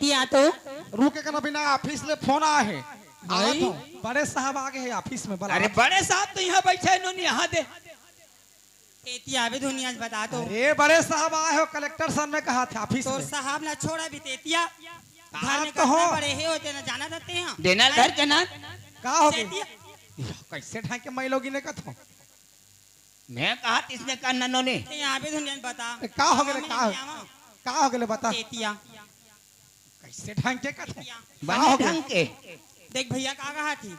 तेतिया तो रुके का बिना ऑफिस ले फोन आया है भाई बड़े साहब आगे है ऑफिस में अरे बड़े साहब तो यहाँ बैठे इन्होंने यहाँ दे तेतिया भी दुनिया बता तो अरे बड़े साहब आए हो कलेक्टर सर ने कहा था ऑफिस तो में साहब ना छोड़ा भी तेतिया घर में तो हो। कितने बड़े है होते ना जाना देते हैं देना घर के ना का हो गई तेतिया कैसे ढाई के मैं लोगी ने कथो मैं कहा इसने कहा नन्नो ने ते यहाँ भी दुनिया बता का हो गए का हो गए बता तेतिया कैसे ढाई के कथो बने ढंग के देख भैया का कहा थी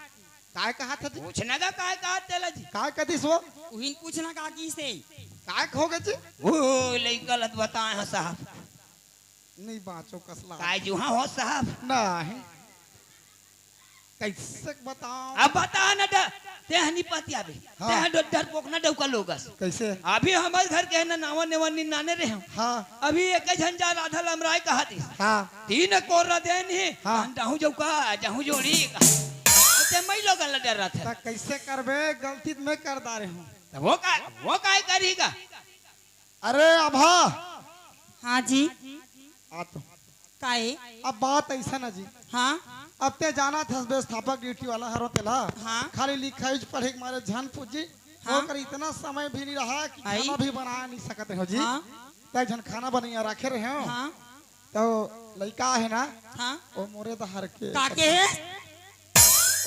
काय कहा था पूछने का काय कहा तेला जी काय कथी सो उहिन पूछना का की से काय हो गए जी ओ लई गलत बताए हैं साहब नहीं बाचो कसला काय जुहा हो साहब नहीं कैसे बताओ अब बता न ड ते हनी पति आबे हाँ। ते हन डर पोकना डौका लोगस कैसे अभी हमारे घर के ना नावा नेवानी नाने रहे हाँ अभी एक झंझा राधा लमराय कहा थी हाँ तीन कोरा देन ही हाँ। जाहू जौका जाहू जोड़ी ते मैं लोग डर रहा था कैसे करबे गलती मैं कर दा रहे हूँ वो काय करेगा अरे अभा हाँ जी आ तो काहे अब बात ऐसा ना जी हाँ अब ते जाना था व्यवस्थापक ड्यूटी वाला हरो तेला हाँ। खाली लिखाई पढ़े के मारे जान पूजी हाँ। कर इतना समय भी नहीं रहा कि आई। खाना भी बना नहीं सकते हो जी हाँ। ते जन खाना बनैया रखे रहे हो हाँ तो लड़का है ना हाँ वो मोरे दहर के काके है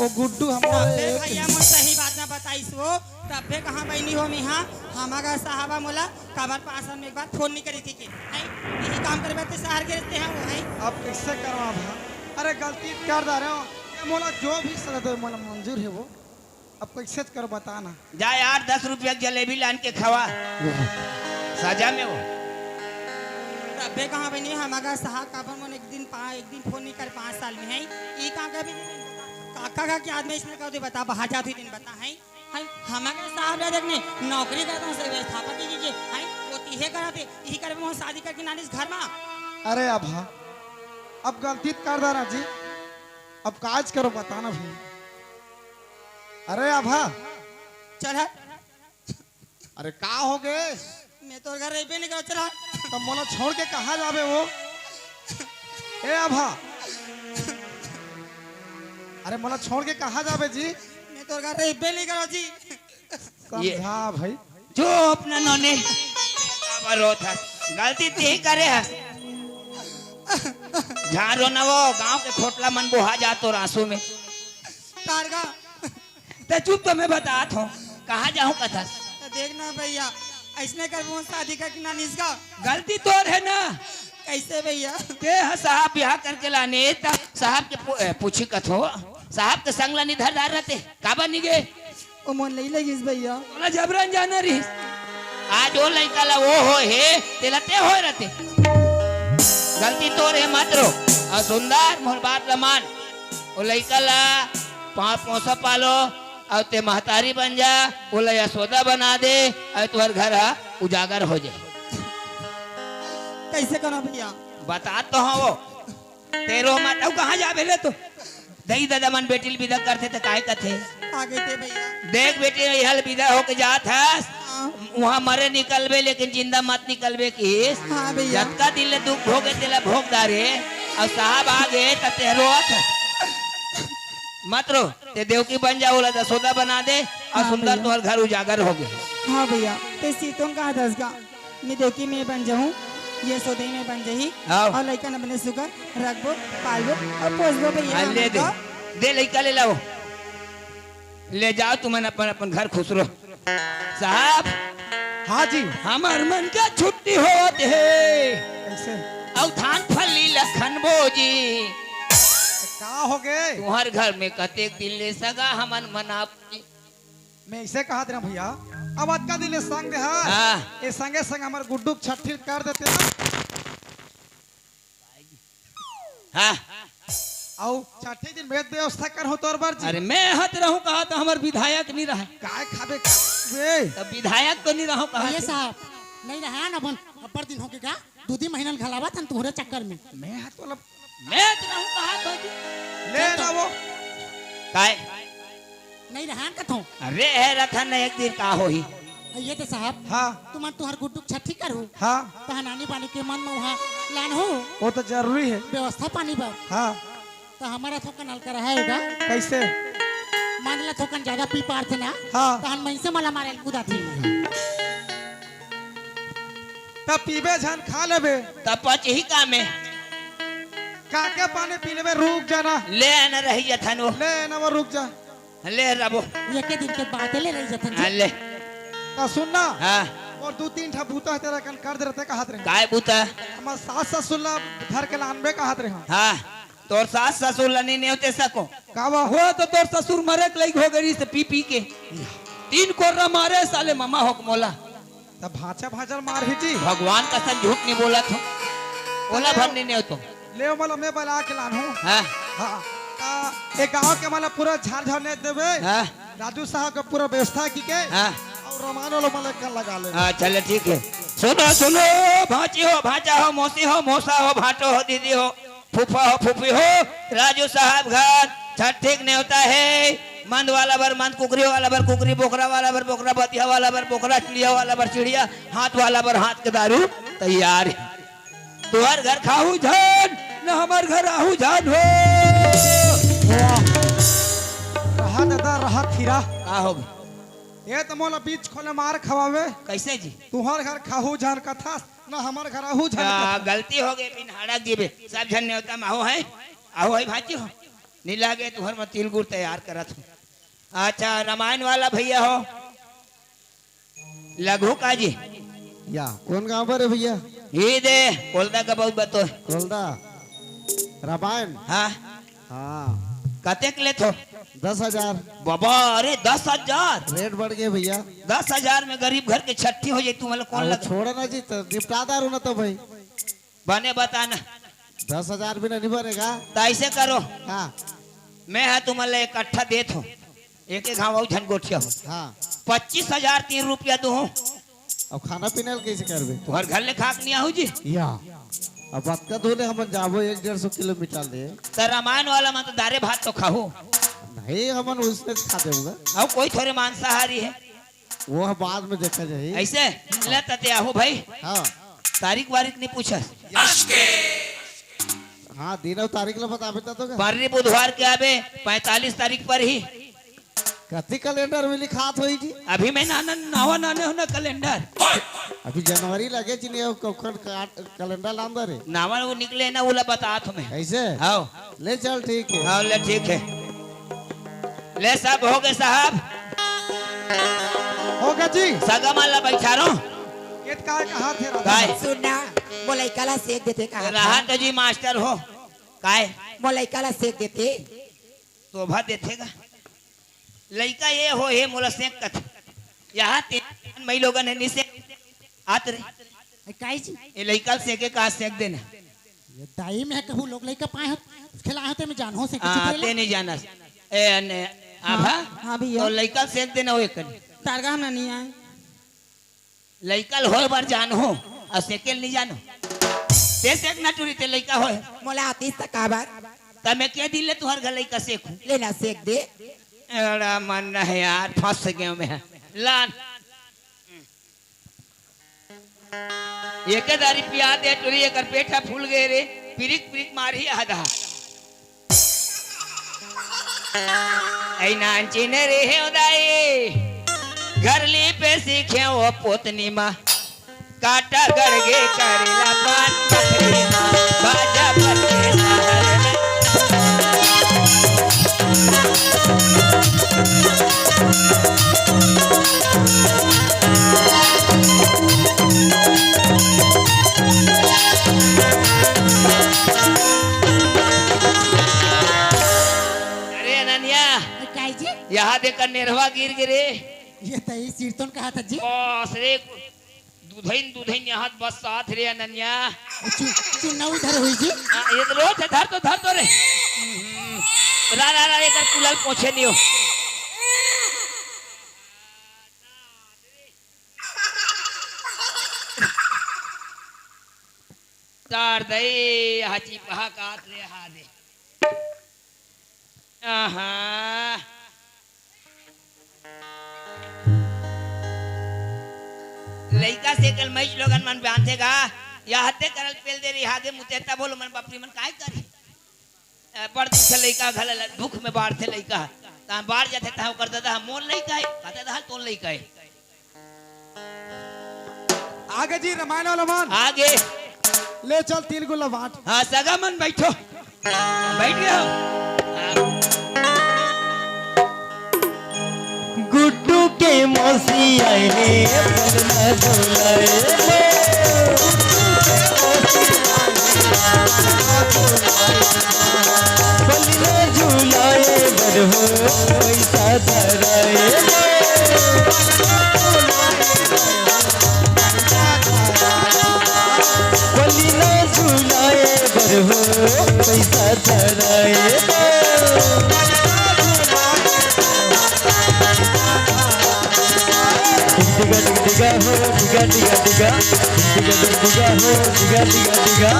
वो गुड्डू हमारे तबे भैया मुझे सही बात ना बताइस वो तबे कहाँ बहनी हो मिहा हमारा साहबा मोला काबर पास में एक बार फोन नहीं करी थी कि है यही काम करे बैठे शहर के रहते हैं वो है अब कैसे करवा भा अरे गलती कर दा रहे हो ये मोला जो भी सजा दे मोला मंजूर है वो अब कैसे करो बताना जा यार 10 रुपया जलेबी लान के खवा सजा में वो तबे कहाँ बहनी हमारा साहब काबर मन एक दिन फोन नहीं कर 5 साल में है ये काम का भी काका का क्या आदमी इसने कहा बता बाहर जाती दिन बता है हमारे साहब ने देखने नौकरी करता हूँ व्यवस्थापक की है वो तीहे कराते यही करे वो शादी करके नानी घर में अरे अभा अब गलती कर दा जी अब काज करो बताना भी अरे अभा चल अरे का हो गए मैं तो घर रह नहीं करो चला तब मोला छोड़ के कहा जाबे वो ए अभा अरे मोला छोड़ के कहा जाबे जी मैं तो घर रह नहीं करो जी समझा भाई जो अपना नोने रो था गलती ते करे है झारो न वो गांव के खोटला मन बुहा जातो रासू में कारगा ते चुप तो मैं बतात हूँ कहाँ जाऊँ कथा तो देखना भैया ऐसने कर वो शादी करके नानी इसका गलती तोर है ना कैसे भैया ते साहब ब्याह करके लाने साहब के पूछी कथो साहब के संग लानी धरदार रहते काबा नहीं गए ओ मन नहीं लगी भैया बोला जबरन जाना रही आज वो लड़का ला वो हो है तेला ते हो रहते गलती तोर है मात्रो और सुंदर मोर बात लमान वो लड़का ला पाँच पोसा पालो और ते महतारी बन जा वो ला यशोदा बना दे और तुम्हार घर उजागर हो जाए कैसे करो भैया बता तो हाँ वो तेरो माता कहाँ जा भेले तो दही दादा मन बेटी विदा करते थे काय कथे आगे थे भैया देख बेटी हल विदा होके जात है वहाँ मरे निकलबे लेकिन जिंदा मत निकलबे की हाँ भैया जतका दिल ले दुख भोगे तेला भोगदारे और साहब आगे तेरो मत रो ते देवकी बन जा बोला यशोदा बना दे और हाँ सुंदर भैया। तुम्हार घर उजागर हो गए हाँ भैया ते सीतों का दस का मैं देवकी में बन जाऊँ ये सोदे में बन जाही आओ। और लड़का न बने सुगर रखबो पालबो और पोसबो भैया हाँ, ले हमन दे को। दे लड़का ले लाओ ले जाओ तुम अपन अपन घर खुश रहो साहब हाँ जी हमार मन का छुट्टी होत है कैसे और धान फली लखन बोजी का हो गए तुम्हार घर में कतेक दिन ले सगा हमन मना मैं इसे कहा था भैया अब आज का दिन संग है हाँ। ये संगे संग हमारे गुड्डू छठी कर देते ना हाँ आओ छठी दिन वेद व्यवस्था कर हो तोर बार जी अरे मैं हत रहूं कहा तो हमार विधायक नहीं रहा काय खाबे वे तब विधायक तो नहीं रहूं कहा ये साहब नहीं रहा ना अपन अपर दिन हो के का 2 महीना घलावा था तुम्हारे चक्कर में मैं हाथ वाला मैं तो रहूं कहा तो जी। ले ना वो काय नहीं रहा कथो अरे है रथन एक दिन का होही ये तो साहब हाँ तुम तुहार गुड्डू छठी करू हाँ तहा नानी पानी के मन में वहाँ लान हो वो तो जरूरी है। व्यवस्था पानी बा हाँ तो हमारा थोकन हल्का रहेगा। कैसे? मान ला थोकन ज्यादा पी पार थे ना हाँ। तो हम वहीं से मला मारे कूदा थी। तब पीबे झन खा लेबे तब पच ही काम है। काके पानी पी लेबे रुक जाना ले आना रही जथन वो ले ना वो रुक जा ले रबो ये के दिन के बातें ले रही जतन हाँ जी। ले का सुनना हाँ और 2-3 ठा बूता है तेरा कन कर दे रहते कहत रहे काय बूता हमार सास ससुर ला घर के लानबे कहत रहे हाँ तोर सास ससुर लनी नहीं होते सको का बा हो तो तोर ससुर मरे के लायक हो गई से पी पी के 3 कोर्रा मारे साले मामा होक मोला। तब भाचा भाचर मार हिची भगवान का सन झूठ नहीं बोला था ओला भरने नहीं हो तो ले मला मैं बला के लान हूं। हाँ हाँ एक गांव के मला पूरा झाड़ झाड़ने देबे हाँ राजू साहब का पूरा व्यवस्था की के हाँ और रमान वाला मला का लगा ले। हाँ चलो ठीक है। सुनो सुनो भाची हो भाचा हो मौसी हो मौसा हो भाटो हो दीदी हो फूफा हो फूफी हो राजू साहब घर छठ ठीक नहीं होता है। मंद वाला बर मंद कुकरी वाला बर कुकरी बोकरा वाला बर बोकरा बतिया वाला बर बोकरा चिड़िया वाला बर चिड़िया हाथ वाला बर हाथ के दारू तैयार है। तुहर घर खाऊ जान न हमार घर आहू जान हो। रहा दादा रहा खीरा का होगी ये तो मोला बीच खोले मार खवावे कैसे जी तुहर घर खाहू जान का था ना हमार घर आहू जान का था। गलती हो गई बिन हाड़ा गिबे सब झन होता माहो है आओ है भाजी हो नहीं लागे तुहर में तिल गुड़ तैयार करत हो। अच्छा रामायण वाला भैया हो लघु का जी या कौन गाँव पर है भैया? ये दे कोलदा का बहुत बतो कोलदा रामायण। हाँ हाँ कतेक ले थो 10,000 बाबा अरे 10,000 रेट बढ़ गए भैया। 10,000 में गरीब घर के छठी हो जाए तू मतलब कौन अब लगा छोड़ो ना जी तो निपटादार हो ना तो भाई बने बताना 10,000 भी नहीं बनेगा। तो ऐसे करो हाँ मैं है तुम्हारे इकट्ठा देत हो एक एक घाव झन गोठिया हो हाँ 25,000 3 रुपया दो अब खाना पीना कैसे करबे? तुम्हारे घर ले खाक नहीं आहू जी या अब बात का धोले हम जाबो 100-150 किलोमीटर ले तो रामायण वाला में तो दारे भात तो खाओ नहीं हमन उसने खा देऊंगा। और कोई थोड़े मांसाहारी है वो बाद में देखा जाए। ऐसे ले तते आहू भाई हाँ तारीख वारीख नहीं पूछा हाँ दिन और तारीख ला बता बेटा तो बारहवीं बुधवार के आवे 45 तारीख पर ही कथी कैलेंडर में लिखात होई जी? अभी मैं नावा नाने हो ना कैलेंडर अभी जनवरी लगे जी नहीं कैलेंडर लांदा रे नावा वो निकले ना बोला बता तुम्हें ऐसे आओ ले चल ठीक है। आओ ले ठीक है ले सब हो गए साहब होगा जी सगा माला बैठा रो ये का कहा थे राधा? काय सुनना मोलाइकाला सेक देते कहा रहा तो जी मास्टर हो काय मोलाइकाला सेक देते शोभा देखेगा लड़का ये हो हे मोला सेक कथ यहाँ 3 मई लोगन है निसे आत रे काई जी ये लड़का सेके कहा सेक देना ये दाई में कहू लोग लइका पाए हो खिलाए होते में जानहो से हाँ ते नहीं जाना ए ने आभा हाँ भैया। तो लड़का सेक देना हो एक तारगा हम नहीं आए लड़का हो बार जान हो और सेकेल नहीं जानो ते सेक ना टूरी ते लड़का हो मोला आतीस तक आबार तब मैं क्या दिले तुहर घर लड़का सेकू लेना सेक दे अरे मन है यार फंस गया मैं लान एक दारी पिया दे टूरी एक पेटा फूल गए रे पिरिक पिरिक मारी आधा ऐ नांची ने रे हे उदाई घर ली पे सीखे वो पोतनी माँ काटा गड़गे करेला पान पथरी माँ बाजा बजे नहर में अरे अनन्या काई जी यहाँ देखकर नेरवा गिर गिरे ये तई कीर्तन कहा था जी बस रे दूधइन दूधइन यहाँ बस साथ रे अनन्या चुनाव उधर हुई जी ये तो रोज है धर तो रे रा रा रा इधर कुलल पहुंचे नहीं हो तार दई हाची पहा काट ले हा दे आहा लड़का से कल मैच लोगन मन बांधेगा या हत्ते करल पेल दे रही हागे मुतेता बोलो मन बापरी मन काय करी पड़ से लइका घल दुख में बाढ़ थे लइका ता बाढ़ जाते ता करता था मोल नहीं काहे कहता था तोल नहीं काहे आगे जी रामायण वाला मान आगे ले चल 3 गुला बांट हाँ सगा मन बैठो बैठ गया हो गुड्डू के मौसी आए बलना झूलाए बलना झूलाए बरहो पैसा धराए बलना झूलाए बरहो पैसा धराए diga diga ho diga diga diga diga diga ho diga diga diga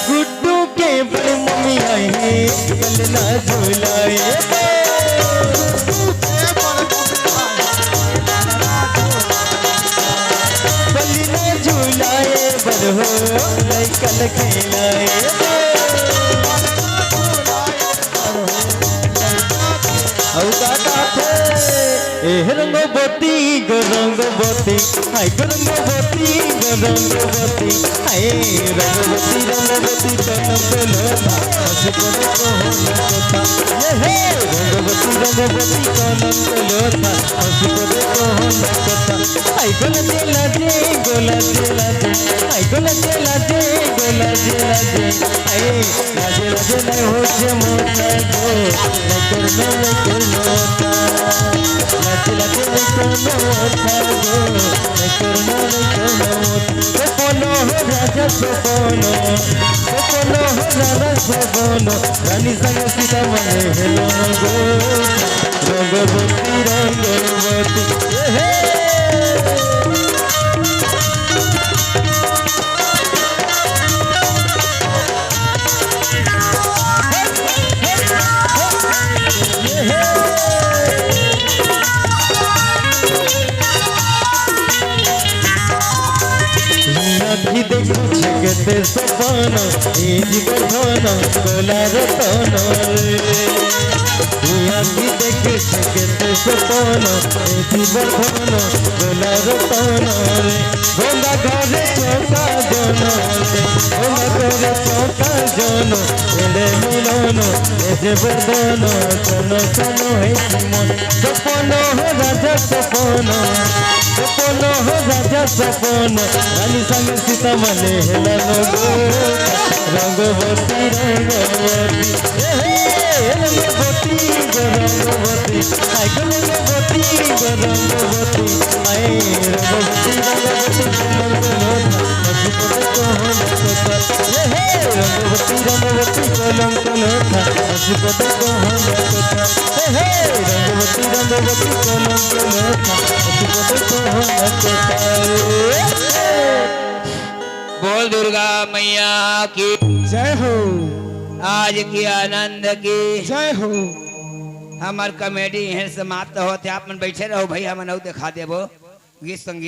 Guddu के बड़े मम्मी आए बलना झूलाए बलना झूलाए बरहो लइकन खेलाए रंगवती रंगवती हाय रंगवती रंगवती हाय रंगवती रंगवती तनम लोला हसपने को होता ये हे रंगवती रंगवती तनम लोला हसपने को होता हाय गोला जेला जे हाय गोला जेला जे हाय लाजे लाजे नहीं हो जे मोटा गो नहीं करना लाजे लाजे नहीं करना सपनो हो राजा सपनो रानी संग सीता मने हेलो गो रंगवती रंगवती हे देखो जगत सपना ए जीवन गोला रतन आखि देखे जगत सपना ए जीवन गोला रतन गोला घरे चौका जन गोला घरे चौका जन एले मिलन एजे बदन तन तन है मन सपना हो राजा सपना सपना हो राजा सपना रानी संग सीता मने हेला गो रंगवती रंगवती रंगवती रंगवती आय रंगवती रंगवती आय रंगवती रंगवती रंगवती रंगवती कलंक लोथा हसपत को होता हे रंगवती रंगवती कलंक लोथा हसपत को होता बोल दुर्गा मैया की जय हो आज की आनंद की जय हो हमार कॉमेडी यहाँ समाप्त होते आप मन बैठे रहो भैया मन दिखा देबो गीत संगीत